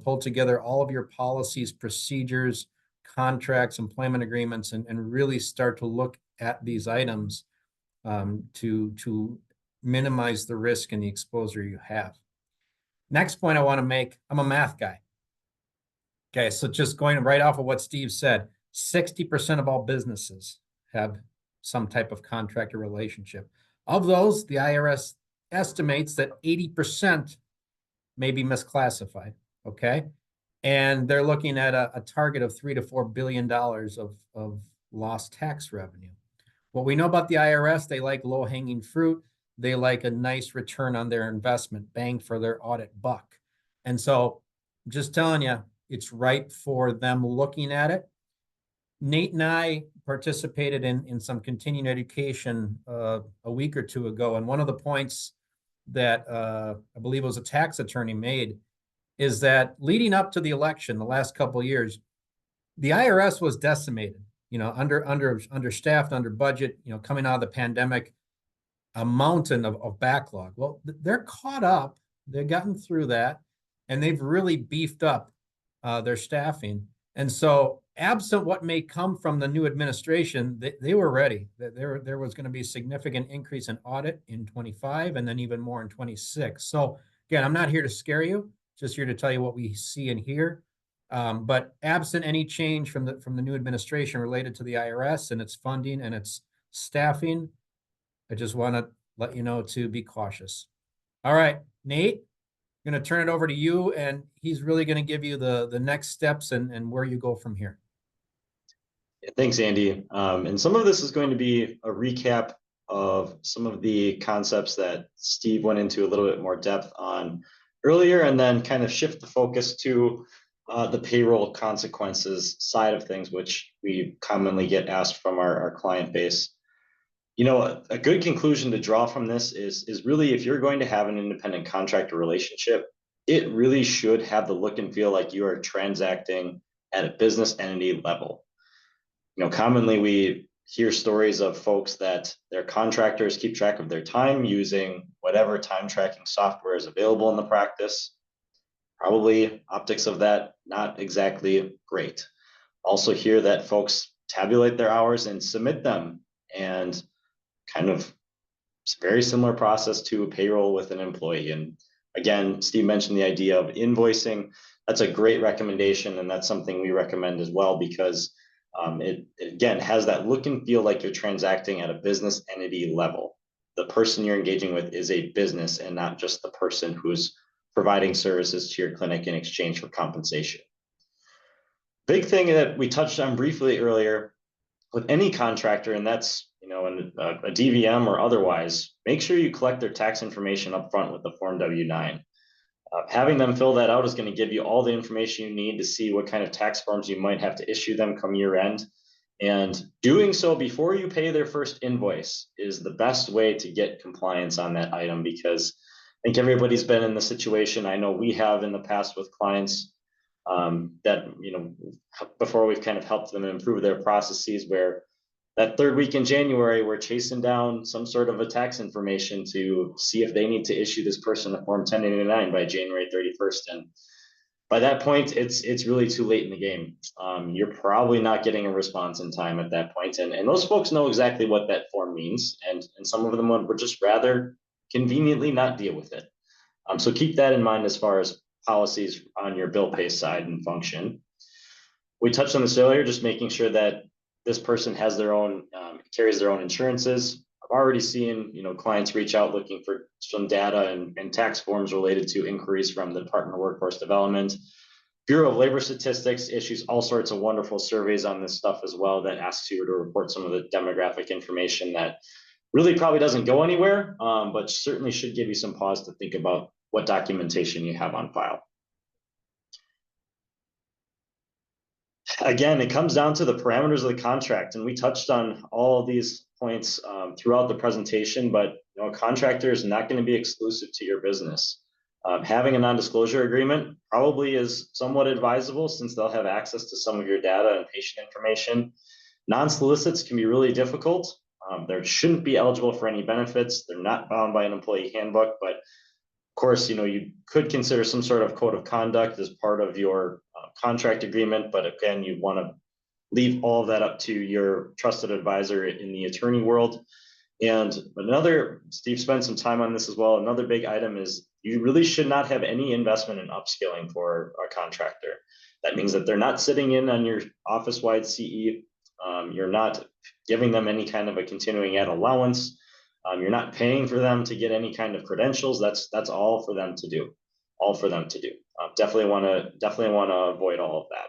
Pull together all of your policies, procedures, contracts, employment agreements, and really start to look at these items to minimize the risk and the exposure you have. Next point I want to make, I'm a math guy. Okay, so just going right off of what Steve said, 60% of all businesses have some type of contractor relationship. Of those, the IRS estimates that 80% may be misclassified, okay? And they're looking at a target of $3 to $4 billion of lost tax revenue. What we know about the IRS, they like low-hanging fruit. They like a nice return on their investment, bang for their audit buck. And so I'm just telling you, it's ripe for them looking at it. Nate and I participated in some continuing education a week or two ago. And one of the points that I believe it was a tax attorney made is that leading up to the election, the last couple of years, the IRS was decimated, understaffed, under budget, coming out of the pandemic, a mountain of backlog. Well, they're caught up. They've gotten through that, and they've really beefed up their staffing. And so, absent what may come from the new administration, they were ready. There was going to be a significant increase in audit in 25 and then even more in 26. So again, I'm not here to scare you, just here to tell you what we see and hear. But absent any change from the new administration related to the IRS and its funding and its staffing, I just want to let you know to be cautious. All right, Nate, I'm going to turn it over to you, and he's really going to give you the next steps and where you go from here. Thanks, Andy. And some of this is going to be a recap of some of the concepts that Steve went into a little bit more depth on earlier, and then kind of shift the focus to the payroll consequences side of things, which we commonly get asked from our client base. A good conclusion to draw from this is really, if you're going to have an independent contractor relationship, it really should have the look and feel like you are transacting at a business entity level. Commonly we hear stories of folks that their contractors keep track of their time using whatever time tracking software is available in the practice. Probably optics of that, not exactly great. Also hear that folks tabulate their hours and submit them, and kind of it's a very similar process to a payroll with an employee. And again, Steve mentioned the idea of invoicing. That's a great recommendation, and that's something we recommend as well, because it again has that look and feel like you're transacting at a business entity level. The person you're engaging with is a business and not just the person who's providing services to your clinic in exchange for compensation. Big thing that we touched on briefly earlier with any contractor, and that's a DVM or otherwise, make sure you collect their tax information up front with the Form W-9. Having them fill that out is going to give you all the information you need to see what kind of tax forms you might have to issue them come year end. And doing so before you pay their first invoice is the best way to get compliance on that item, because I think everybody's been in the situation. I know we have in the past with clients that, before we've kind of helped them improve their processes, where that third week in January, we're chasing down some sort of a tax information to see if they need to issue this person a Form 1099 by January 31st. And by that point, it's really too late in the game. You're probably not getting a response in time at that point. And those folks know exactly what that form means. And some of them would just rather conveniently not deal with it. So keep that in mind as far as policies on your bill pay side and function. We touched on this earlier, just making sure that this person has their own, carries their own insurances. I've already seen, clients reach out looking for some data and tax forms related to inquiries from the Department of Workforce Development. Bureau of Labor Statistics issues all sorts of wonderful surveys on this stuff as well, that asks you to report some of the demographic information that really probably doesn't go anywhere, but certainly should give you some pause to think about what documentation you have on file. Again, it comes down to the parameters of the contract, and we touched on all of these points throughout the presentation, but a contractor is not going to be exclusive to your business. Having a non-disclosure agreement probably is somewhat advisable, since they'll have access to some of your data and patient information. Non-solicits can be really difficult. They shouldn't be eligible for any benefits. They're not bound by an employee handbook, but of course, you could consider some sort of code of conduct as part of your contract agreement, but again, you want to leave all of that up to your trusted advisor in the attorney world. And Steve spent some time on this as well. Another big item is you really should not have any investment in upskilling for a contractor. That means that they're not sitting in on your office-wide CE. You're not giving them any kind of a continuing ed allowance. You're not paying for them to get any kind of credentials. That's all for them to do. All for them to do. Definitely want to avoid all of that.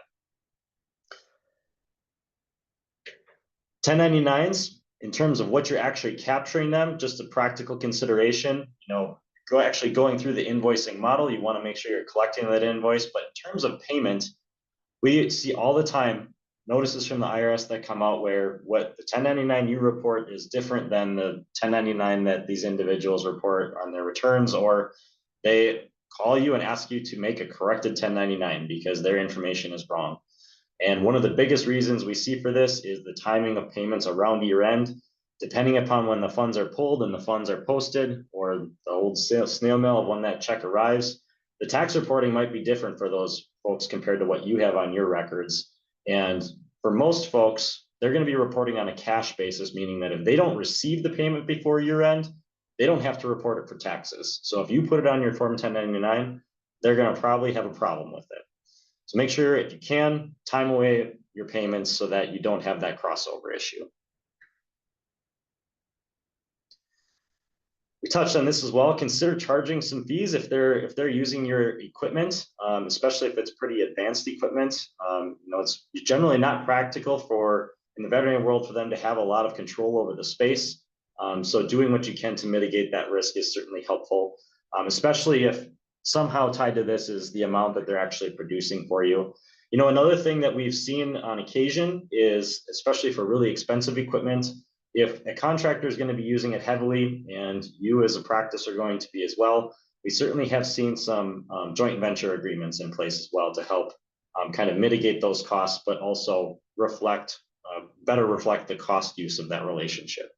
1099s, in terms of what you're actually capturing them, just a practical consideration. Actually going through the invoicing model, you want to make sure you're collecting that invoice. But in terms of payment, we see all the time notices from the IRS that come out where what the 1099 you report is different than the 1099 that these individuals report on their returns, or they call you and ask you to make a corrected 1099 because their information is wrong. And one of the biggest reasons we see for this is the timing of payments around year end. Depending upon when the funds are pulled and the funds are posted, or the old snail mail of when that check arrives, the tax reporting might be different for those folks compared to what you have on your records. And for most folks, they're going to be reporting on a cash basis, meaning that if they don't receive the payment before year end, they don't have to report it for taxes. So if you put it on your Form 1099, they're going to probably have a problem with it. So make sure, if you can, time away your payments so that you don't have that crossover issue. We touched on this as well. Consider charging some fees if they're using your equipment, especially if it's pretty advanced equipment. It's generally not practical in the veterinary world for them to have a lot of control over the space. So doing what you can to mitigate that risk is certainly helpful, especially if somehow tied to this is the amount that they're actually producing for you. Another thing that we've seen on occasion is, especially for really expensive equipment, if a contractor is going to be using it heavily and you as a practice are going to be as well, we certainly have seen some joint venture agreements in place as well to help kind of mitigate those costs, but also better reflect the cost use of that relationship.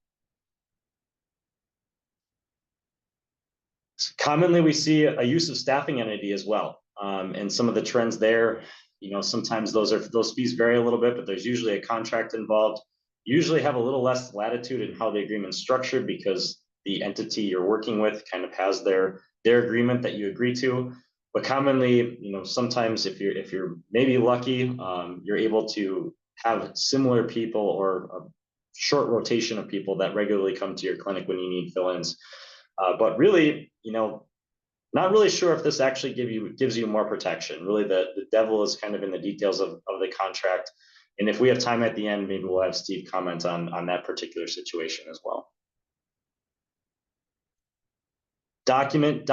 Commonly, we see a use of staffing entity as well. And some of the trends there, sometimes those fees vary a little bit, but there's usually a contract involved. You usually have a little less latitude in how the agreement's structured because the entity you're working with kind of has their agreement that you agree to. But commonly, sometimes if you're maybe lucky, you're able to have similar people or a short rotation of people that regularly come to your clinic when you need fill-ins. But really, not really sure if this actually gives you more protection. Really, the devil is kind of in the details of the contract. And if we have time at the end, maybe we'll have Steve comment on that particular situation as well. Document.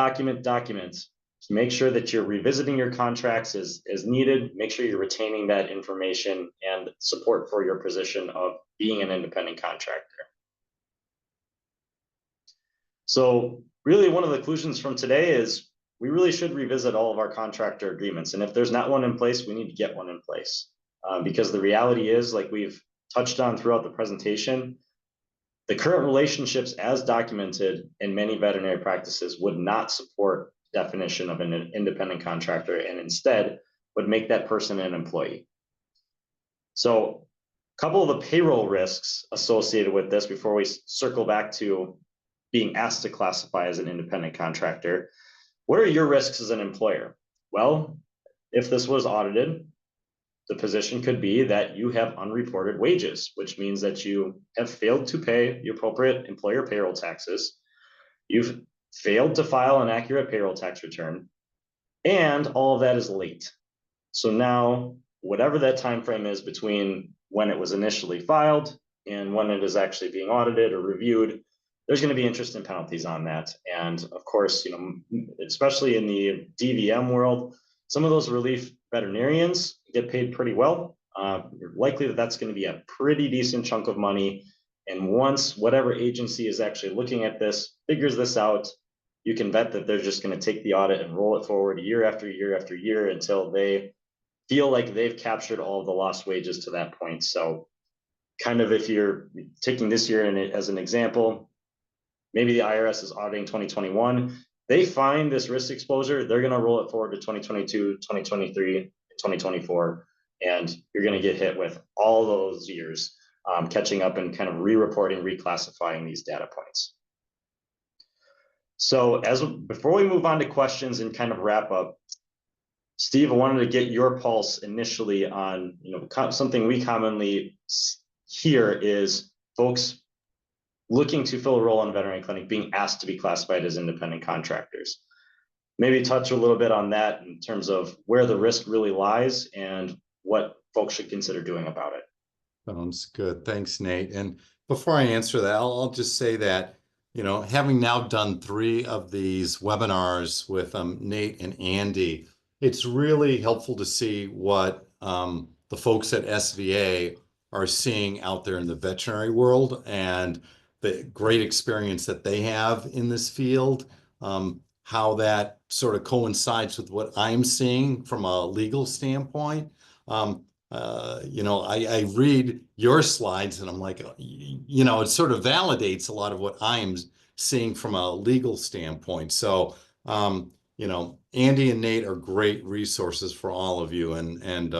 So make sure that you're revisiting your contracts as needed. Make sure you're retaining that information and support for your position of being an independent contractor. So really, one of the conclusions from today is we really should revisit all of our contractor agreements. And if there's not one in place, we need to get one in place. Because the reality is, like we've touched on throughout the presentation, the current relationships as documented in many veterinary practices would not support definition of an independent contractor and instead would make that person an employee. So a couple of the payroll risks associated with this before we circle back to being asked to classify as an independent contractor. What are your risks as an employer? Well, if this was audited, the position could be that you have unreported wages, which means that you have failed to pay the appropriate employer payroll taxes. You've failed to file an accurate payroll tax return, and all of that is late. So now, whatever that time frame is between when it was initially filed and when it is actually being audited or reviewed, there's going to be interest and penalties on that. And of course, especially in the DVM world, some of those relief veterinarians get paid pretty well. You're likely that that's going to be a pretty decent chunk of money. And once whatever agency is actually looking at this figures this out, you can bet that they're just going to take the audit and roll it forward year after year after year until they feel like they've captured all of the lost wages to that point. So kind of if you're taking this year as an example, maybe the IRS is auditing 2021. They find this risk exposure, they're going to roll it forward to 2022, 2023, 2024, and you're going to get hit with all those years catching up and kind of re-reporting, reclassifying these data points. So before we move on to questions and kind of wrap up, Steve, I wanted to get your pulse initially on, something we commonly hear is folks looking to fill a role in a veterinary clinic being asked to be classified as independent contractors. Maybe touch a little bit on that in terms of where the risk really lies and what folks should consider doing about it. Sounds good. Thanks, Nate. And before I answer that, I'll just say that, having now done 3 of these webinars with Nate and Andy, it's really helpful to see what the folks at SVA are seeing out there in the veterinary world and the great experience that they have in this field, how that sort of coincides with what I'm seeing from a legal standpoint. I read your slides and I'm like, it sort of validates a lot of what I'm seeing from a legal standpoint. So, Andy and Nate are great resources for all of you, and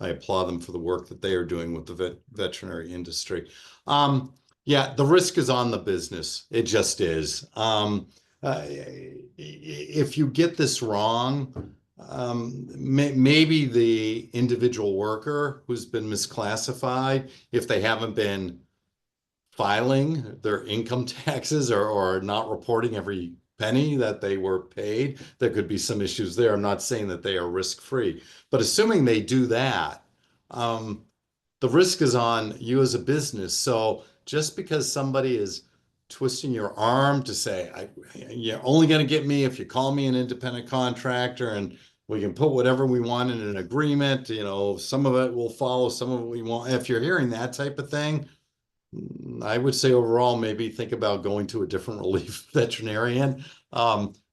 I applaud them for the work that they are doing with the veterinary industry. Yeah, the risk is on the business. It just is. If you get this wrong, maybe the individual worker who's been misclassified, if they haven't been filing their income taxes or not reporting every penny that they were paid, there could be some issues there. I'm not saying that they are risk-free, but assuming they do that, the risk is on you as a business. So just because somebody is twisting your arm to say, you're only going to get me if you call me an independent contractor and we can put whatever we want in an agreement, some of it will follow, some of it we won't. If you're hearing that type of thing, I would say overall, maybe think about going to a different relief veterinarian,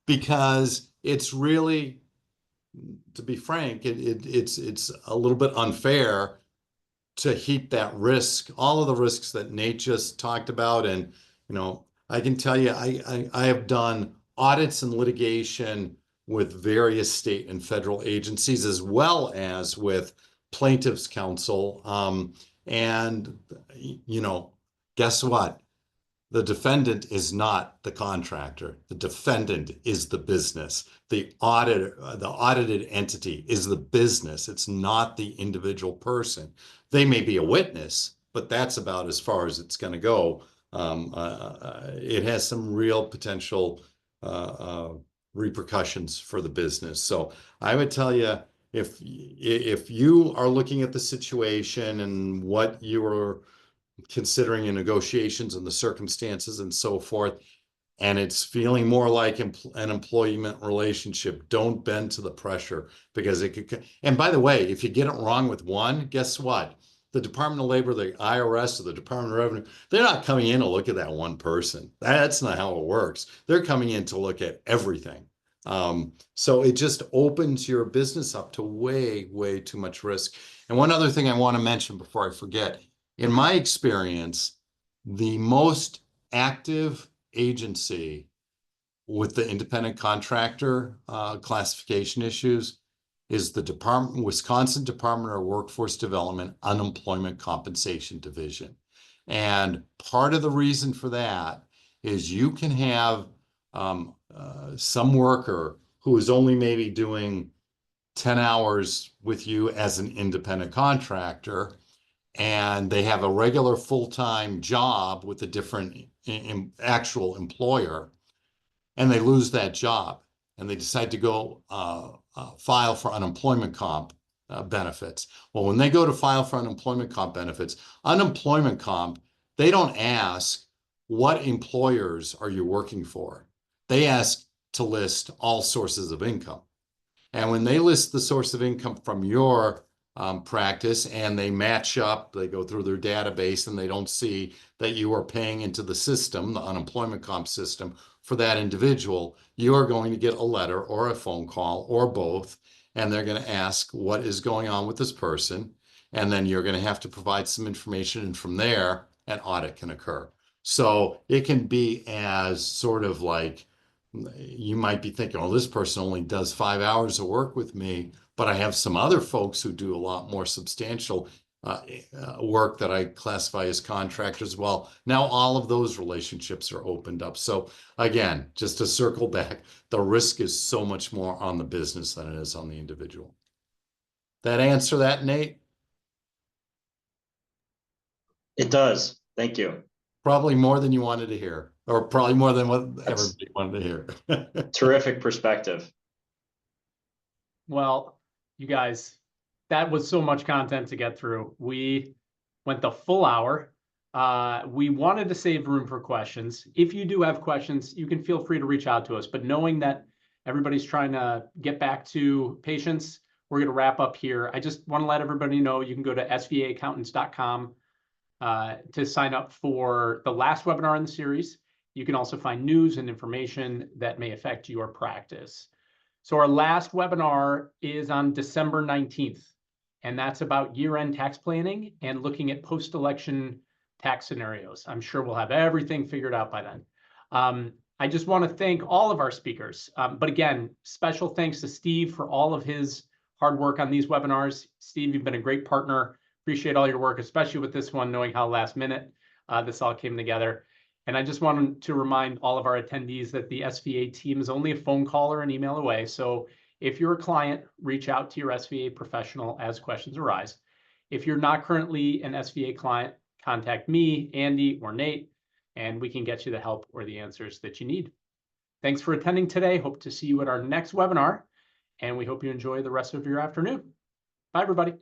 because it's really, to be frank, it's a little bit unfair to heap that risk, all of the risks that Nate just talked about. And, I can tell you, I have done audits and litigation with various state and federal agencies, as well as with plaintiffs' counsel. And, guess what? The defendant is not the contractor. The defendant is the business. The audited entity is the business. It's not the individual person. They may be a witness, but that's about as far as it's going to go. It has some real potential repercussions for the business. So I would tell you, if you are looking at the situation and what you are considering in negotiations and the circumstances and so forth, and it's feeling more like an employment relationship, don't bend to the pressure, because it could. And by the way, if you get it wrong with one, guess what? The Department of Labor, the IRS, or the Department of Revenue, they're not coming in to look at that one person. That's not how it works. They're coming in to look at everything. So it just opens your business up to way, way too much risk. And one other thing I want to mention before I forget, in my experience, the most active agency with the independent contractor classification issues is the Wisconsin Department of Workforce Development Unemployment Compensation Division. And part of the reason for that is you can have some worker who is only maybe doing 10 hours with you as an independent contractor, and they have a regular full-time job with a different actual employer, and they lose that job, and they decide to go file for unemployment comp benefits. Well, when they go to file for unemployment comp benefits, unemployment comp, they don't ask, what employers are you working for? They ask to list all sources of income. And when they list the source of income from your practice and they match up, they go through their database and they don't see that you are paying into the system, the unemployment comp system, for that individual, you are going to get a letter or a phone call or both, and they're going to ask what is going on with this person, and then you're going to have to provide some information, and from there, an audit can occur. So it can be as sort of like, you might be thinking, oh, this person only does 5 hours of work with me, but I have some other folks who do a lot more substantial. work that I classify as contractors. Well, now all of those relationships are opened up. So again, just to circle back, the risk is so much more on the business than it is on the individual. That answer that, Nate? It does. Thank you. Probably more than you wanted to hear, or probably more than what That's everybody wanted to hear. terrific perspective. Well, you guys, that was so much content to get through. We went the full hour. We wanted to save room for questions. If you do have questions, you can feel free to reach out to us. But knowing that everybody's trying to get back to patients, we're going to wrap up here. I just want to let everybody know you can go to svaaccountants.com to sign up for the last webinar in the series. You can also find news and information that may affect your practice. So our last webinar is on December 19th, and that's about year-end tax planning and looking at post-election tax scenarios. I'm sure we'll have everything figured out by then. I just want to thank all of our speakers. But again, special thanks to Steve for all of his hard work on these webinars. Steve, you've been a great partner. Appreciate all your work, especially with this one, knowing how last minute this all came together. And I just wanted to remind all of our attendees that the SVA team is only a phone call or an email away. So if you're a client, reach out to your SVA professional as questions arise. If you're not currently an SVA client, contact me, Andy, or Nate, and we can get you the help or the answers that you need. Thanks for attending today. Hope to see you at our next webinar, and we hope you enjoy the rest of your afternoon. Bye, everybody.